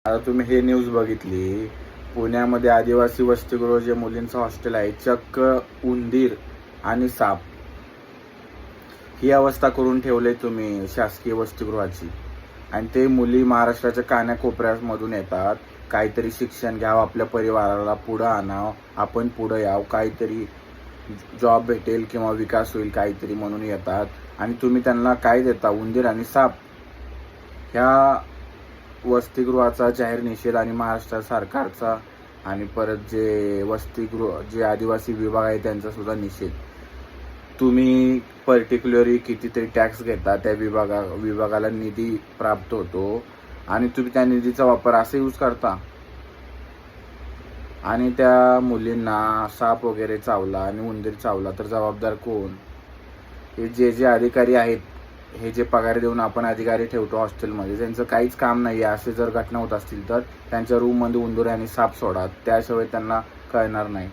आता तुम्ही हे न्यूज बघितली, पुण्यामध्ये आदिवासी वसतिगृह जे मुलींचं हॉस्टेल आहे, चक्क उंदीर आणि साप ही अवस्था करून ठेवले तुम्ही शासकीय वसतिगृहाची. आणि ते मुली महाराष्ट्राच्या कानाकोपऱ्यामधून येतात, काहीतरी शिक्षण घ्यावं, आपल्या परिवाराला पुढं आणावं, आपण पुढं यावं, काहीतरी जॉब भेटेल किंवा विकास होईल काहीतरी म्हणून येतात. आणि तुम्ही त्यांना काय देता? उंदीर आणि साप. ह्या वसतिगृहाचा जाहीर निषेध आणि महाराष्ट्र सरकारचा आणि परत जे वसतिगृह जे आदिवासी विभाग आहे त्यांचा सुद्धा निषेध. तुम्ही पर्टिक्युलरली कितीतरी टॅक्स घेता, त्या विभागाला निधी प्राप्त होतो आणि तुम्ही त्या निधीचा वापर असा यूज करता. आणि त्या मुलींना साप वगैरे चावला आणि उंदीर चावला तर जबाबदार कोण? हे जे अधिकारी आहेत, हे जे पगार देऊन आपण अधिकारी ठेवतो हॉस्टेलमध्ये, त्यांचं काहीच काम नाही आहे. असे जर घटना होत असतील तर त्यांच्या रूममध्ये उंदीर आणि साप सोडा, त्याशिवाय त्यांना कळणार नाही.